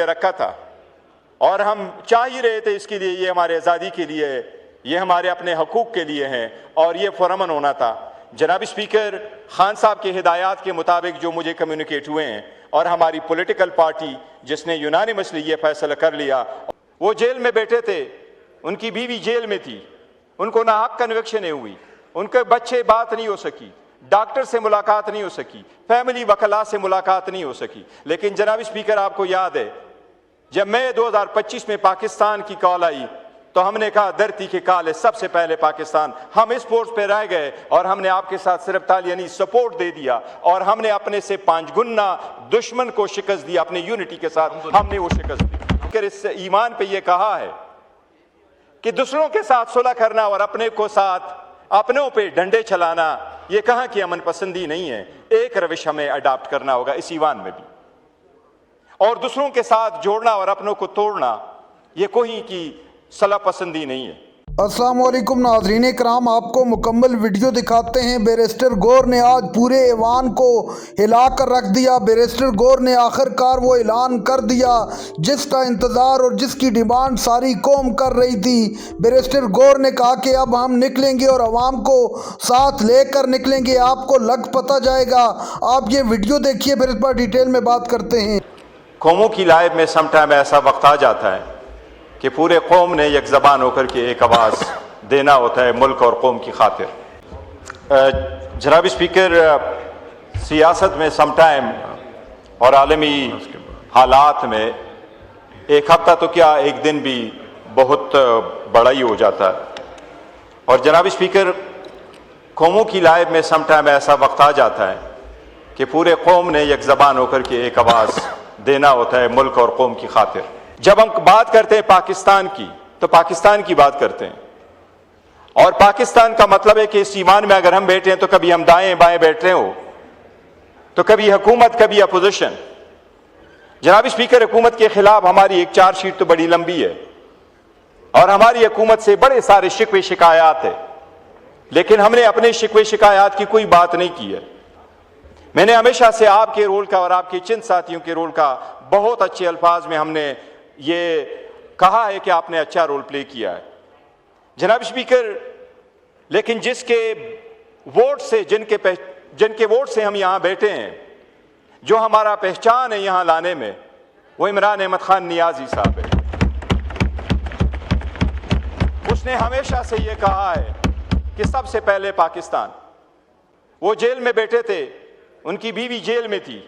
रखा था और हम चाह ही रहे थे इसके लिए, ये हमारे आज़ादी के लिए है, ये हमारे अपने हकूक़ के लिए हैं और ये फ़ौरन होना था। जनाब स्पीकर, खान साहब के हिदायत के मुताबिक जो मुझे कम्युनिकेट हुए हैं और हमारी पॉलिटिकल पार्टी जिसने यूनानिमसली ये फैसला कर लिया, वो जेल में बैठे थे, उनकी बीवी जेल में थी, उनको नाहक कन्विक्शन हुई, उनके बच्चे बात नहीं हो सकी, डॉक्टर से मुलाकात नहीं हो सकी, फैमिली वकला से मुलाकात नहीं हो सकी। लेकिन जनाब स्पीकर, आपको याद है जब मई 2025 में पाकिस्तान की कॉल आई तो हमने कहा धरती के काल है, सबसे पहले पाकिस्तान। हम इस पोस्ट पे रह गए और हमने आपके साथ सिर्फ तालियानी सपोर्ट दे दिया और हमने अपने से 5 गुना दुश्मन को शिकस्त दी। अपने यूनिटी के साथ हमने वो शिकस्त दी। फिर इस ईमान पे ये कहा है कि दूसरों के साथ सुलह करना और अपने को साथ अपनों पे डंडे चलाना, ये कहाँ की अमन पसंदी नहीं है। एक रविश हमें अडॉप्ट करना होगा इस ईमान में भी, और दूसरों के साथ जोड़ना और अपनों को तोड़ना ये कोई की सलाह पसंदी नहीं है। अस्सलाम वालेकुम नाज़रीन कराम, आपको मुकम्मल वीडियो दिखाते हैं। बैरिस्टर गौर ने आज पूरे ऐवान को हिला कर रख दिया। बैरिस्टर गौर ने आखिरकार वो ऐलान कर दिया जिसका इंतज़ार और जिसकी डिमांड सारी कौम कर रही थी। बैरिस्टर गौर ने कहा कि अब हम निकलेंगे और आवाम को साथ लेकर निकलेंगे, आपको लग पता जाएगा। आप ये वीडियो देखिए, फिर इस पर डिटेल में बात करते हैं। कौमों की लाइफ में समटाइम ऐसा वक्त आ जाता है कि पूरे कौम ने एक ज़बान होकर के एक आवाज़ देना होता है मुल्क और कौम की खातिर। जनाब स्पीकर, सियासत में समटाइम और आलमी हालात में एक हफ्ता तो क्या एक दिन भी बहुत बड़ा ही हो जाता है। और जनाब स्पीकर, कौमों की लाइफ में समटाइम ऐसा वक्त आ जाता है कि पूरे कौम ने एक ज़बान होकर के एक आवाज़ देना होता है मुल्क और कौम की खातिर। जब हम बात करते हैं पाकिस्तान की तो पाकिस्तान की बात करते हैं, और पाकिस्तान का मतलब है कि इस ईमान में अगर हम बैठे हैं तो कभी हम दाएं बाएं बैठ रहे हो, तो कभी हुकूमत कभी अपोजिशन। जनाब स्पीकर, हुकूमत के खिलाफ हमारी एक चार्जशीट तो बड़ी लंबी है और हमारी हुकूमत से बड़े सारे शिकवे शिकायत है, लेकिन हमने अपने शिकवे शिकायत की कोई बात नहीं की है। मैंने हमेशा से आपके रोल का और आपके चंद साथियों के रोल का बहुत अच्छे अल्फाज में हमने ये कहा है कि आपने अच्छा रोल प्ले किया है जनाब स्पीकर। लेकिन जिसके वोट से जिनके वोट से हम यहाँ बैठे हैं, जो हमारा पहचान है यहाँ लाने में, वो इमरान अहमद खान नियाजी साहब है। उसने हमेशा से ये कहा है कि सबसे पहले पाकिस्तान। वो जेल में बैठे थे, उनकी बीवी जेल में थी,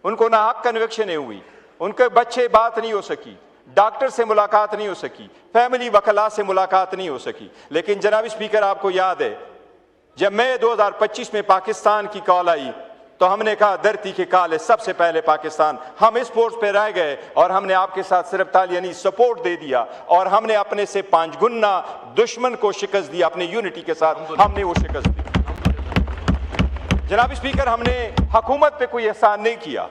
उनको नाहक कन्विक्शन हुई, उनके बच्चे बात नहीं हो सकी, डॉक्टर से मुलाकात नहीं हो सकी, फैमिली वकला से मुलाकात नहीं हो सकी। लेकिन जनाब स्पीकर, आपको याद है जब मई 2025 में पाकिस्तान की कॉल आई तो हमने कहा धरती के काल है, सबसे पहले पाकिस्तान। हम इस पोस्ट पे रह गए और हमने आपके साथ सिर्फ तालियानी सपोर्ट दे दिया और हमने अपने से 5 गुना दुश्मन को शिकस्त दी। अपने यूनिटी के साथ हमने वो शिकस्त दी। जनाब स्पीकर, हमने हुकूमत पे कोई एहसान नहीं किया।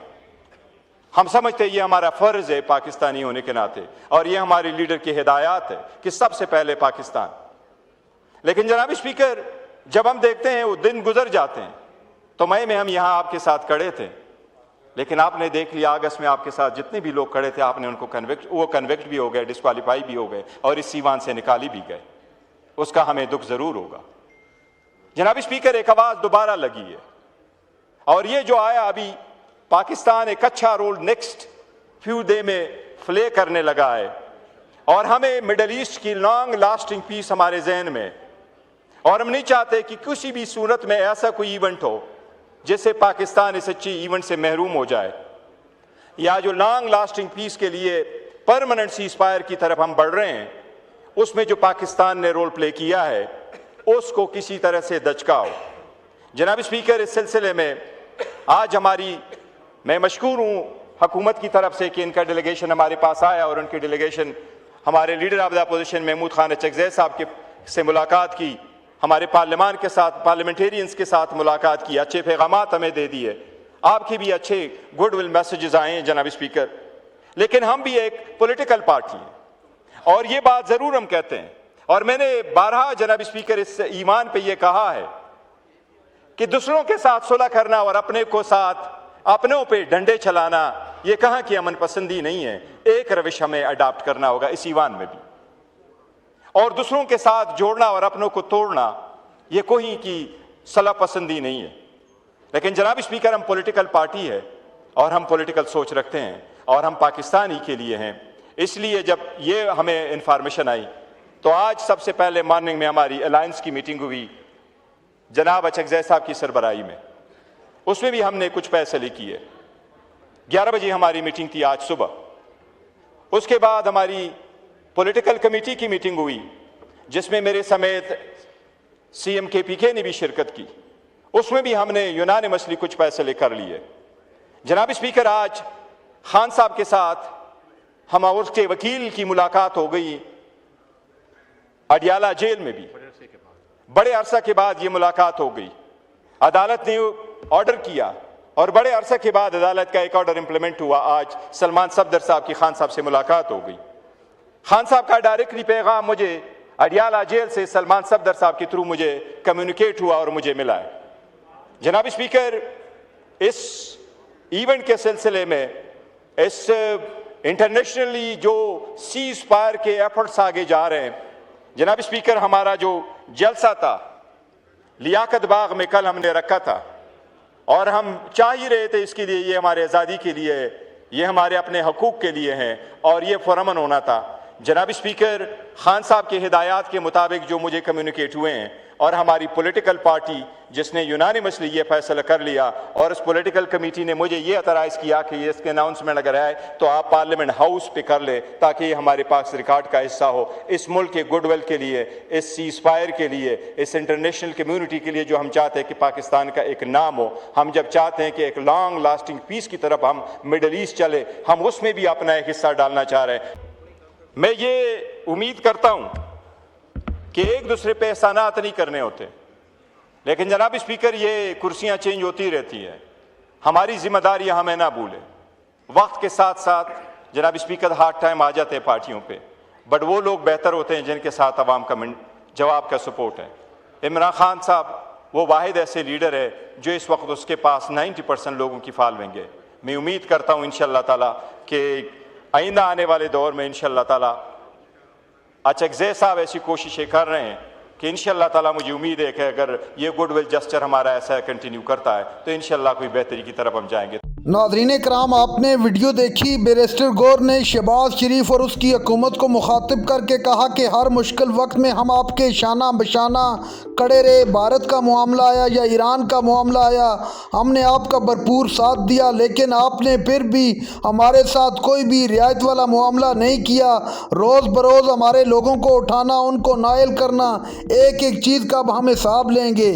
हम समझते ये हमारा फर्ज है पाकिस्तानी होने के नाते, और ये हमारे लीडर की हिदायत है कि सबसे पहले पाकिस्तान। लेकिन जनाब स्पीकर, जब हम देखते हैं वो दिन गुजर जाते हैं, तो मई में हम यहाँ आपके साथ खड़े थे, लेकिन आपने देख लिया अगस्त में आपके साथ जितने भी लोग खड़े थे आपने उनको कन्विक्ट भी हो गए, डिस्क्वालीफाई भी हो गए और इस ईवान से निकाली भी गए। उसका हमें दुख जरूर होगा। जनाब स्पीकर, एक आवाज दोबारा लगी है और ये जो आया अभी, पाकिस्तान एक अच्छा रोल नेक्स्ट फ्यू डे में प्ले करने लगा है और हमें मिडल ईस्ट की लॉन्ग लास्टिंग पीस हमारे जहन में, और हम नहीं चाहते कि किसी भी सूरत में ऐसा कोई इवेंट हो जिससे पाकिस्तान इस अच्छी इवेंट से महरूम हो जाए, या जो लॉन्ग लास्टिंग पीस के लिए परमानेंट सीज़फायर की तरफ हम बढ़ रहे हैं, उसमें जो पाकिस्तान ने रोल प्ले किया है उसको किसी तरह से दचकाओ। जनाब स्पीकर, इस सिलसिले में आज मैं मशकूर हूँ हुकूमत की तरफ से कि इनका डेलीगेशन हमारे पास आया और उनकी डेलीगेशन हमारे leader of the opposition Mahmood Khan Chakzai साहब से मुलाकात की, हमारे पार्लियामान के साथ, पार्लियामेंटेरियंस के साथ मुलाकात की, अच्छे पैगामात हमें दे दिए, आपके भी अच्छे गुडविल मैसेजेस आए हैं जनाब स्पीकर। लेकिन हम भी एक पॉलिटिकल पार्टी हैं और ये बात ज़रूर हम कहते हैं, और मैंने बारहा जनाब स्पीकर इस ईमान पे ये कहा है कि दूसरों के साथ सुलह करना और अपने को साथ अपनों पे डंडे चलाना ये कहाँ की अमन पसंदी नहीं है। एक रविश हमें अडाप्ट करना होगा इस ईवान में भी, और दूसरों के साथ जोड़ना और अपनों को तोड़ना ये कोई की सलाह पसंदी नहीं है। लेकिन जनाब स्पीकर, हम पॉलिटिकल पार्टी है और हम पॉलिटिकल सोच रखते हैं और हम पाकिस्तान ही के लिए हैं। इसलिए जब ये हमें इंफॉर्मेशन आई तो आज सबसे पहले मॉर्निंग में हमारी अलायंस की मीटिंग हुई जनाब अचकज़ई साहब की सरबराही में। उसमें भी हमने कुछ फैसले किए। 11 बजे हमारी मीटिंग थी आज सुबह। उसके बाद हमारी पॉलिटिकल कमेटी की मीटिंग हुई जिसमें मेरे समेत CM KPK ने भी शिरकत की। उसमें भी हमने यूनानिमसली कुछ फैसले कर लिए। जनाब स्पीकर, आज खान साहब के साथ हम और उसके वकील की मुलाकात हो गई अडियाला जेल में भी। बड़े अरसा के बाद ये मुलाकात हो गई। अदालत ने ऑर्डर किया और बड़े अरसे के बाद अदालत का एक ऑर्डर इंप्लीमेंट हुआ। आज सलमान सफदर साहब की खान साहब से मुलाकात हो गई। खान साहब का डायरेक्टली पैगाम मुझे अडियाला जेल से सलमान सफदर साहब के थ्रू मुझे कम्युनिकेट हुआ और मुझे मिला है। जनाब स्पीकर, इस इवेंट के सिलसिले में इस इंटरनेशनली जो सीज फायर के एफर्ट्स आगे जा रहे हैं, जनाब स्पीकर, हमारा जो जलसा था लियाकत बाग में कल हमने रखा था और हम चाह ही रहे थे इसके लिए, ये हमारे आज़ादी के लिए है, ये हमारे अपने हकूक़ के लिए है और ये फौरमन होना था। जनाब स्पीकर, खान साहब के हिदायत के मुताबिक जो मुझे कम्युनिकेट हुए हैं और हमारी पॉलिटिकल पार्टी जिसने यूनानिमसली ये फैसला कर लिया और उस पॉलिटिकल कमेटी ने मुझे ये एतराज़ किया कि ये इसके अनाउंसमेंट अगर आए तो आप पार्लियामेंट हाउस पे कर ले ताकि ये हमारे पास रिकॉर्ड का हिस्सा हो। इस मुल्क के गुडविल के लिए, इस सीज फायर के लिए, इस इंटरनेशनल कम्युनिटी के लिए जो हम चाहते हैं कि पाकिस्तान का एक नाम हो, हम जब चाहते हैं कि एक लॉन्ग लास्टिंग पीस की तरफ हम मिडल ईस्ट चले, हम उसमें भी अपना एक हिस्सा डालना चाह रहे हैं। मैं ये उम्मीद करता हूँ कि एक दूसरे पे एहसानात नहीं करने होते, लेकिन जनाब स्पीकर, ये कुर्सियां चेंज होती रहती है। हमारी जिम्मेदारी हमें ना भूले। वक्त के साथ साथ जनाब स्पीकर हार्ड टाइम आ जाते हैं पार्टियों पे, बट वो लोग बेहतर होते हैं जिनके साथ अवाम का जवाब का सपोर्ट है। इमरान खान साहब वो वाहिद ऐसे लीडर है जो इस वक्त उसके पास 90% लोगों की फॉलोइंग है। मैं उम्मीद करता हूँ इंशाअल्लाह ताला कि आइंदा आने वाले दौर में इंशाअल्लाह ताला अचकज़ई साहब ऐसी कोशिशें कर रहे हैं कि इंशाअल्लाह ताला मुझे उम्मीद है कि अगर ये गुडविल जस्चर हमारा ऐसा कंटिन्यू करता है तो इंशाअल्लाह कोई बेहतरी की तरफ हम जाएंगे। नाज़रीन कराम, आपने वीडियो देखी। बैरिस्टर गौर ने शहबाज शरीफ और उसकी हुकूमत को मुखातिब करके कहा कि हर मुश्किल वक्त में हम आपके शाना बशाना खड़े रहे। भारत का मामला आया या ईरान का मामला आया, हमने आपका भरपूर साथ दिया, लेकिन आपने फिर भी हमारे साथ कोई भी रियायत वाला मामला नहीं किया। रोज़ बरोज़ हमारे लोगों को उठाना, उनको नायल करना, एक एक चीज़ का अब हम हिसाब लेंगे।